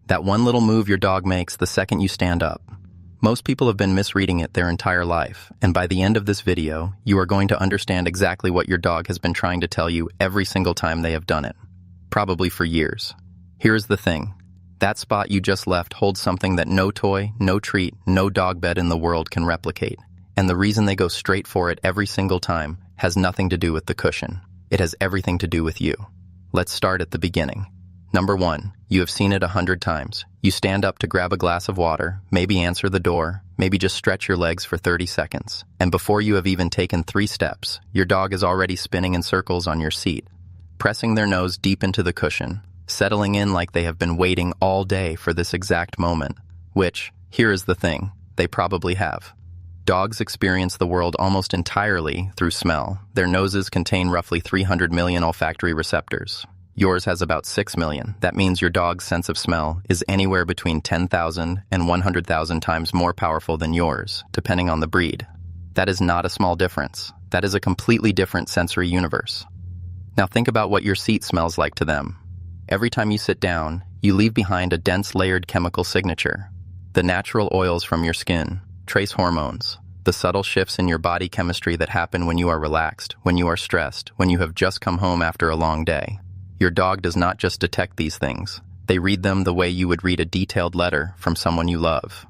That one little move your dog makes the second you stand up. Most people have been misreading it their entire life, and by the end of this video, you are going to understand exactly what your dog has been trying to tell you every single time they have done it. Probably for years. Here's the thing. That spot you just left holds something that no toy, no treat, no dog bed in the world can replicate. And the reason they go straight for it every single time has nothing to do with the cushion. It has everything to do with you. Let's start at the beginning. Number 1, you have seen it 100 times. You stand up to grab a glass of water, maybe answer the door, maybe just stretch your legs for 30 seconds. And before you have even taken 3 steps, your dog is already spinning in circles on your seat, pressing their nose deep into the cushion, settling in like they have been waiting all day for this exact moment, which, here is the thing, they probably have. Dogs experience the world almost entirely through smell. Their noses contain roughly 300 million olfactory receptors. Yours has about 6 million. That means your dog's sense of smell is anywhere between 10,000 and 100,000 times more powerful than yours, depending on the breed. That is not a small difference. That is a completely different sensory universe. Now think about what your seat smells like to them. Every time you sit down, you leave behind a dense layered chemical signature. The natural oils from your skin, trace hormones, the subtle shifts in your body chemistry that happen when you are relaxed, when you are stressed, when you have just come home after a long day. Your dog does not just detect these things. They read them the way you would read a detailed letter from someone you love.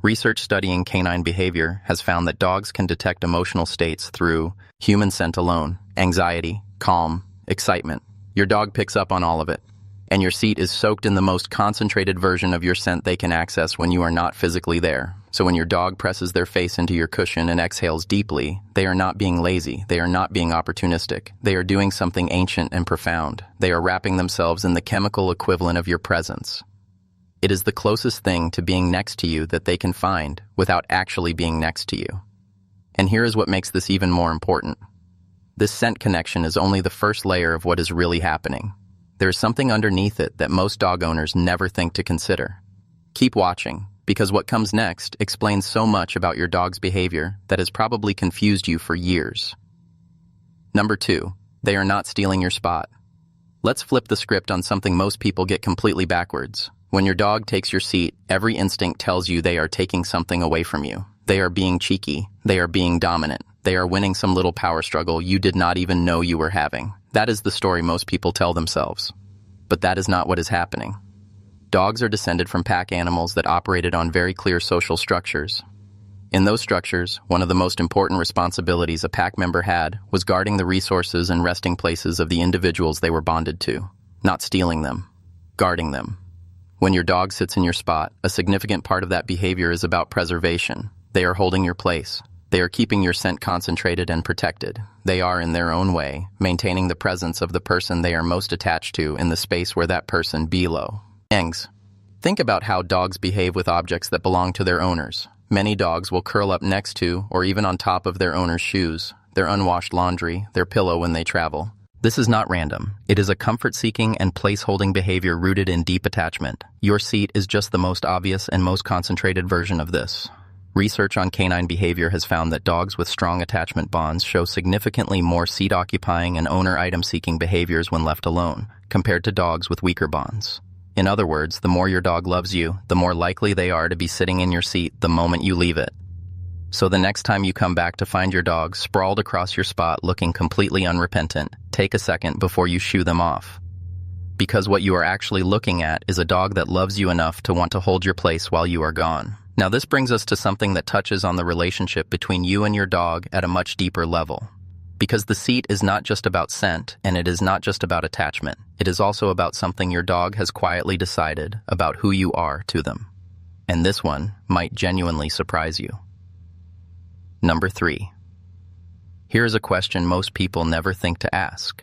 Research studying canine behavior has found that dogs can detect emotional states through human scent alone: anxiety, calm, excitement. Your dog picks up on all of it. And your seat is soaked in the most concentrated version of your scent they can access when you are not physically there. So when your dog presses their face into your cushion and exhales deeply, they are not being lazy, they are not being opportunistic. They are doing something ancient and profound. They are wrapping themselves in the chemical equivalent of your presence. It is the closest thing to being next to you that they can find without actually being next to you. And here is what makes this even more important. This scent connection is only the first layer of what is really happening. There is something underneath it that most dog owners never think to consider. Keep watching, because what comes next explains so much about your dog's behavior that has probably confused you for years. Number 2, they are not stealing your spot. Let's flip the script on something most people get completely backwards. When your dog takes your seat, every instinct tells you they are taking something away from you. They are being cheeky. They are being dominant. They are winning some little power struggle you did not even know you were having. That is the story most people tell themselves. But that is not what is happening. Dogs are descended from pack animals that operated on very clear social structures. In those structures, one of the most important responsibilities a pack member had was guarding the resources and resting places of the individuals they were bonded to, not stealing them, guarding them. When your dog sits in your spot, a significant part of that behavior is about preservation. They are holding your place. They are keeping your scent concentrated and protected. They are, in their own way, maintaining the presence of the person they are most attached to in the space where that person belongs. Think about how dogs behave with objects that belong to their owners. Many dogs will curl up next to or even on top of their owner's shoes, their unwashed laundry, their pillow when they travel. This is not random. It is a comfort-seeking and place-holding behavior rooted in deep attachment. Your seat is just the most obvious and most concentrated version of this. Research on canine behavior has found that dogs with strong attachment bonds show significantly more seat-occupying and owner item-seeking behaviors when left alone, compared to dogs with weaker bonds. In other words, the more your dog loves you, the more likely they are to be sitting in your seat the moment you leave it. So the next time you come back to find your dog sprawled across your spot looking completely unrepentant, take a second before you shoo them off. Because what you are actually looking at is a dog that loves you enough to want to hold your place while you are gone. Now this brings us to something that touches on the relationship between you and your dog at a much deeper level. Because the seat is not just about scent, and it is not just about attachment. It is also about something your dog has quietly decided about who you are to them. And this one might genuinely surprise you. Number 3. Here is a question most people never think to ask.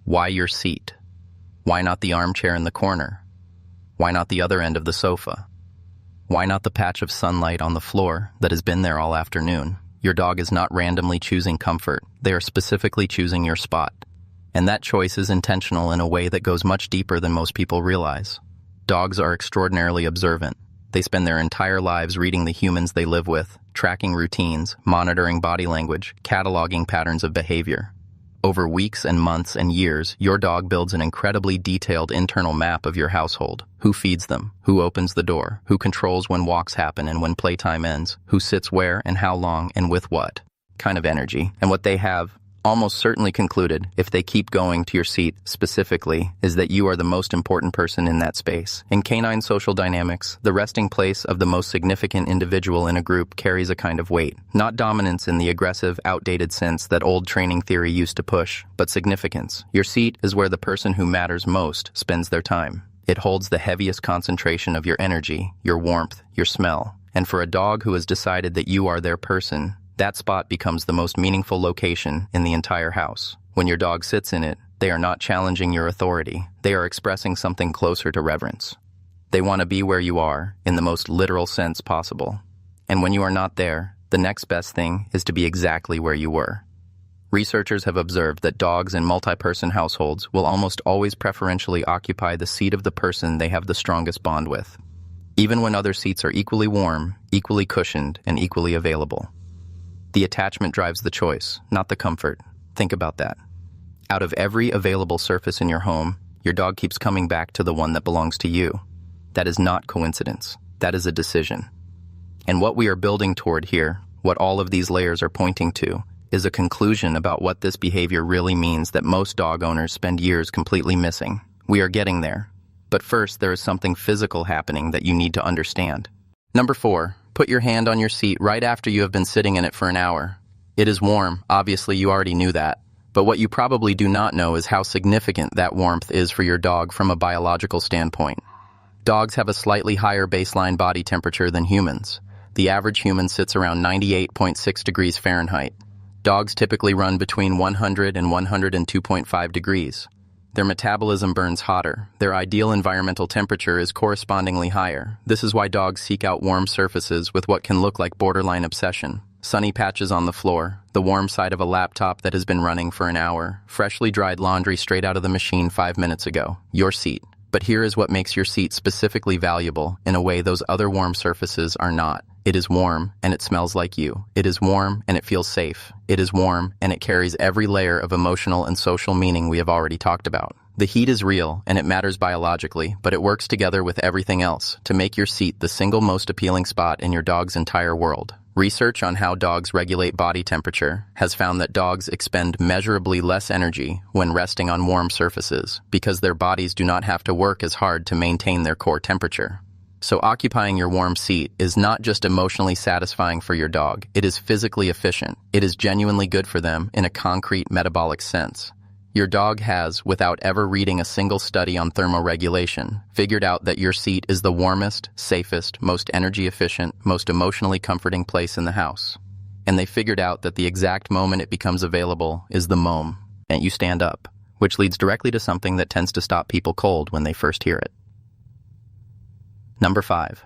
Why your seat? Why not the armchair in the corner? Why not the other end of the sofa? Why not the patch of sunlight on the floor that has been there all afternoon? Your dog is not randomly choosing comfort. They are specifically choosing your spot. And that choice is intentional in a way that goes much deeper than most people realize. Dogs are extraordinarily observant. They spend their entire lives reading the humans they live with, tracking routines, monitoring body language, cataloging patterns of behavior. Over weeks and months and years, your dog builds an incredibly detailed internal map of your household. Who feeds them? Who opens the door? Who controls when walks happen and when playtime ends? Who sits where and how long and with what kind of energy? And what they have almost certainly concluded, if they keep going to your seat specifically, is that you are the most important person in that space. In canine social dynamics, the resting place of the most significant individual in a group carries a kind of weight. Not dominance in the aggressive, outdated sense that old training theory used to push, but significance. Your seat is where the person who matters most spends their time. It holds the heaviest concentration of your energy, your warmth, your smell. And for a dog who has decided that you are their person, that spot becomes the most meaningful location in the entire house. When your dog sits in it, they are not challenging your authority. They are expressing something closer to reverence. They want to be where you are, in the most literal sense possible. And when you are not there, the next best thing is to be exactly where you were. Researchers have observed that dogs in multi-person households will almost always preferentially occupy the seat of the person they have the strongest bond with, even when other seats are equally warm, equally cushioned, and equally available. The attachment drives the choice, not the comfort. Think about that. Out of every available surface in your home, your dog keeps coming back to the one that belongs to you. That is not coincidence. That is a decision. And what we are building toward here, what all of these layers are pointing to, is a conclusion about what this behavior really means that most dog owners spend years completely missing. We are getting there. But first, there is something physical happening that you need to understand. Number 4. Put your hand on your seat right after you have been sitting in it for an hour. It is warm. Obviously, you already knew that. But what you probably do not know is how significant that warmth is for your dog from a biological standpoint. Dogs have a slightly higher baseline body temperature than humans. The average human sits around 98.6 degrees Fahrenheit. Dogs typically run between 100 and 102.5 degrees. Their metabolism burns hotter. Their ideal environmental temperature is correspondingly higher. This is why dogs seek out warm surfaces with what can look like borderline obsession. Sunny patches on the floor, the warm side of a laptop that has been running for an hour, freshly dried laundry straight out of the machine 5 minutes ago. Your seat. But here is what makes your seat specifically valuable in a way those other warm surfaces are not. It is warm, and it smells like you. It is warm, and it feels safe. It is warm, and it carries every layer of emotional and social meaning we have already talked about. The heat is real, and it matters biologically, but it works together with everything else to make your seat the single most appealing spot in your dog's entire world. Research on how dogs regulate body temperature has found that dogs expend measurably less energy when resting on warm surfaces because their bodies do not have to work as hard to maintain their core temperature. So occupying your warm seat is not just emotionally satisfying for your dog, it is physically efficient. It is genuinely good for them in a concrete metabolic sense. Your dog has, without ever reading a single study on thermoregulation, figured out that your seat is the warmest, safest, most energy efficient, most emotionally comforting place in the house. And they figured out that the exact moment it becomes available is the moment you stand up, which leads directly to something that tends to stop people cold when they first hear it. Number 5.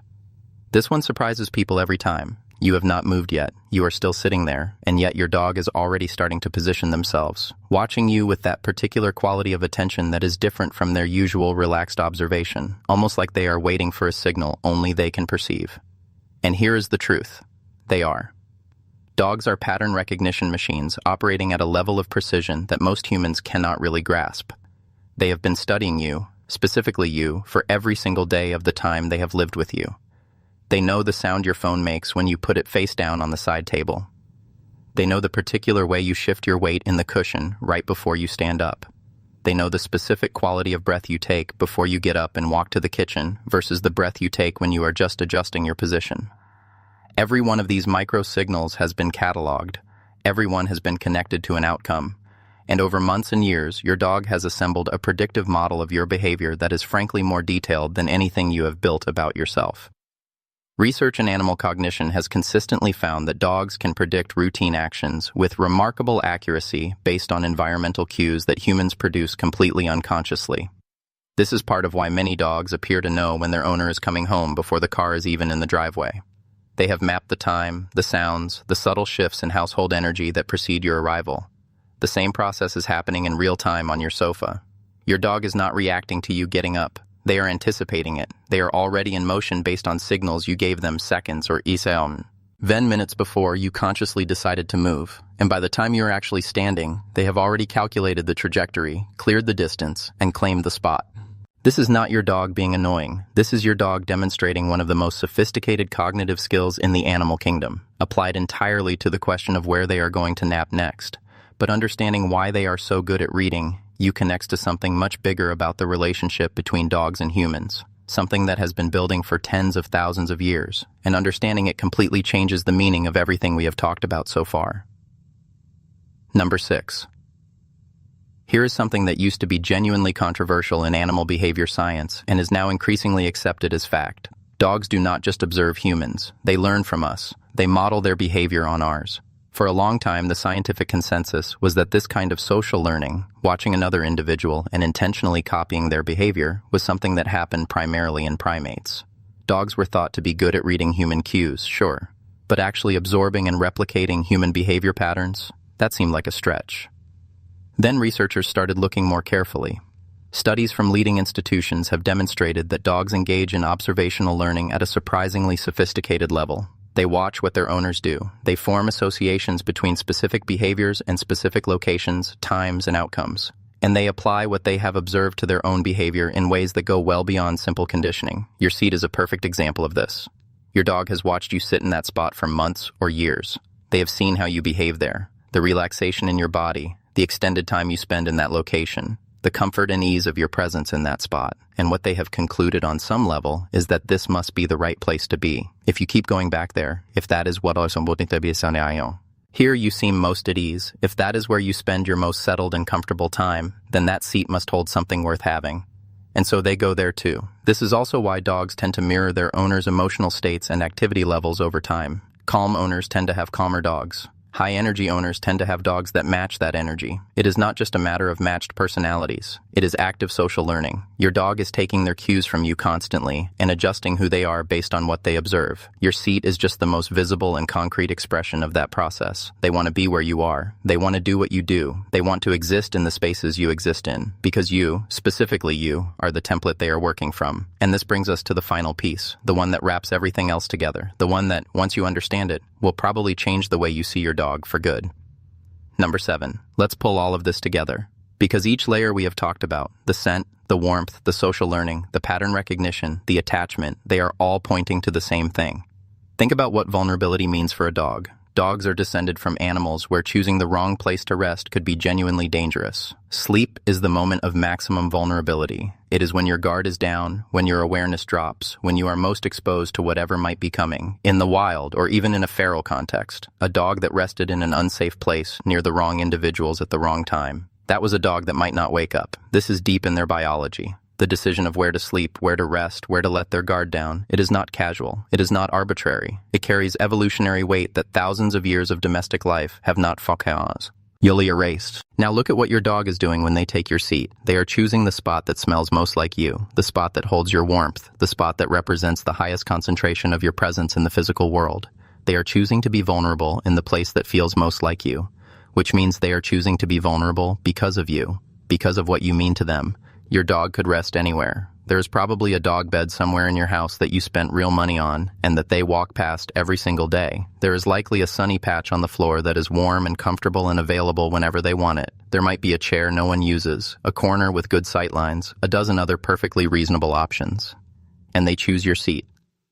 This one surprises people every time. You have not moved yet. You are still sitting there, and yet your dog is already starting to position themselves, watching you with that particular quality of attention that is different from their usual relaxed observation, almost like they are waiting for a signal only they can perceive. And here is the truth. They are. Dogs are pattern recognition machines operating at a level of precision that most humans cannot really grasp. They have been studying you, specifically you, for every single day of the time they have lived with you. They know the sound your phone makes when you put it face down on the side table. They know the particular way you shift your weight in the cushion right before you stand up. They know the specific quality of breath you take before you get up and walk to the kitchen versus the breath you take when you are just adjusting your position. Every one of these micro signals has been cataloged. Every one has been connected to an outcome. And over months and years, your dog has assembled a predictive model of your behavior that is frankly more detailed than anything you have built about yourself. Research in animal cognition has consistently found that dogs can predict routine actions with remarkable accuracy based on environmental cues that humans produce completely unconsciously. This is part of why many dogs appear to know when their owner is coming home before the car is even in the driveway. They have mapped the time, the sounds, the subtle shifts in household energy that precede your arrival. The same process is happening in real time on your sofa. Your dog is not reacting to you getting up. They are anticipating it. They are already in motion based on signals you gave them seconds or Then minutes before, you consciously decided to move, and by the time you are actually standing, they have already calculated the trajectory, cleared the distance, and claimed the spot. This is not your dog being annoying. This is your dog demonstrating one of the most sophisticated cognitive skills in the animal kingdom, applied entirely to the question of where they are going to nap next. But understanding why they are so good at reading, you connects to something much bigger about the relationship between dogs and humans, something that has been building for tens of thousands of years, and understanding it completely changes the meaning of everything we have talked about so far. Number 6. Here is something that used to be genuinely controversial in animal behavior science and is now increasingly accepted as fact. Dogs do not just observe humans. They learn from us. They model their behavior on ours. For a long time, the scientific consensus was that this kind of social learning, watching another individual and intentionally copying their behavior, was something that happened primarily in primates. Dogs were thought to be good at reading human cues, sure, but actually absorbing and replicating human behavior patterns, that seemed like a stretch. Then researchers started looking more carefully. Studies from leading institutions have demonstrated that dogs engage in observational learning at a surprisingly sophisticated level. They watch what their owners do. They form associations between specific behaviors and specific locations, times, and outcomes. And they apply what they have observed to their own behavior in ways that go well beyond simple conditioning. Your seat is a perfect example of this. Your dog has watched you sit in that spot for months or years. They have seen how you behave there, the relaxation in your body, the extended time you spend in that location, the comfort and ease of your presence in that spot. And what they have concluded on some level is that this must be the right place to be. If you keep going back there, if that is what here you seem most at ease, if that is where you spend your most settled and comfortable time, then that seat must hold something worth having. And so they go there too. This is also why dogs tend to mirror their owners' emotional states and activity levels over time. Calm owners tend to have calmer dogs. High-energy owners tend to have dogs that match that energy. It is not just a matter of matched personalities. It is active social learning. Your dog is taking their cues from you constantly and adjusting who they are based on what they observe. Your seat is just the most visible and concrete expression of that process. They want to be where you are. They want to do what you do. They want to exist in the spaces you exist in, because you, specifically you, are the template they are working from. And this brings us to the final piece, the one that wraps everything else together, the one that, once you understand it, will probably change the way you see your dog for good. Number 7. Let's pull all of this together. Because each layer we have talked about, the scent, the warmth, the social learning, the pattern recognition, the attachment, they are all pointing to the same thing. Think about what vulnerability means for a dog. Dogs are descended from animals where choosing the wrong place to rest could be genuinely dangerous. Sleep is the moment of maximum vulnerability. It is when your guard is down, when your awareness drops, when you are most exposed to whatever might be coming. In the wild, or even in a feral context, a dog that rested in an unsafe place near the wrong individuals at the wrong time, that was a dog that might not wake up. This is deep in their biology. The decision of where to sleep, where to rest, where to let their guard down, it is not casual. It is not arbitrary. It carries evolutionary weight that thousands of years of domestic life have not fully erased. Now look at what your dog is doing when they take your seat. They are choosing the spot that smells most like you, the spot that holds your warmth, the spot that represents the highest concentration of your presence in the physical world. They are choosing to be vulnerable in the place that feels most like you, which means they are choosing to be vulnerable because of you, because of what you mean to them. Your dog could rest anywhere. There is probably a dog bed somewhere in your house that you spent real money on and that they walk past every single day. There is likely a sunny patch on the floor that is warm and comfortable and available whenever they want it. There might be a chair no one uses, a corner with good sight lines, a dozen other perfectly reasonable options. And they choose your seat.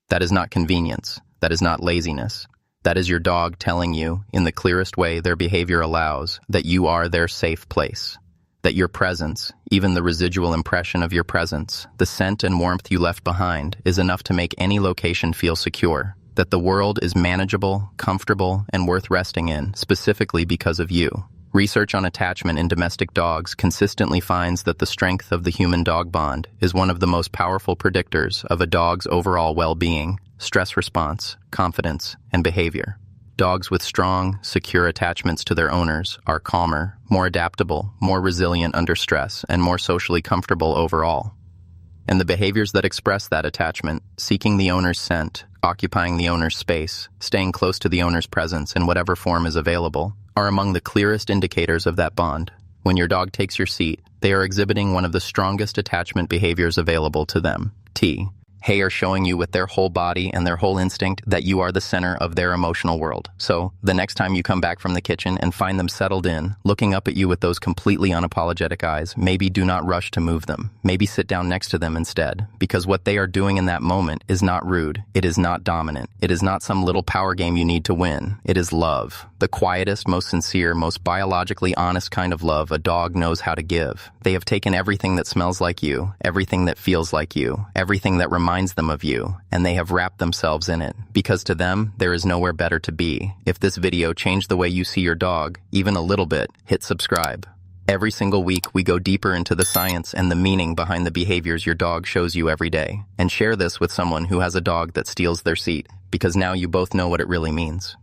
That is not convenience. That is not laziness. That is your dog telling you, in the clearest way their behavior allows, that you are their safe place. That your presence, even the residual impression of your presence, the scent and warmth you left behind, is enough to make any location feel secure. That the world is manageable, comfortable, and worth resting in, specifically because of you. Research on attachment in domestic dogs consistently finds that the strength of the human-dog bond is one of the most powerful predictors of a dog's overall well-being, stress response, confidence, and behavior. Dogs with strong, secure attachments to their owners are calmer, more adaptable, more resilient under stress, and more socially comfortable overall. And the behaviors that express that attachment, seeking the owner's scent, occupying the owner's space, staying close to the owner's presence in whatever form is available, are among the clearest indicators of that bond. When your dog takes your seat, they are exhibiting one of the strongest attachment behaviors available to them. Hey are showing you with their whole body and their whole instinct that you are the center of their emotional world. So, the next time you come back from the kitchen and find them settled in, looking up at you with those completely unapologetic eyes, maybe do not rush to move them. Maybe sit down next to them instead, because what they are doing in that moment is not rude. It is not dominant. It is not some little power game you need to win. It is love. The quietest, most sincere, most biologically honest kind of love a dog knows how to give. They have taken everything that smells like you, everything that feels like you, everything that reminds them of you, and they have wrapped themselves in it, because to them, there is nowhere better to be. If this video changed the way you see your dog, even a little bit, hit subscribe. Every single week, we go deeper into the science and the meaning behind the behaviors your dog shows you every day. And share this with someone who has a dog that steals their seat, because now you both know what it really means.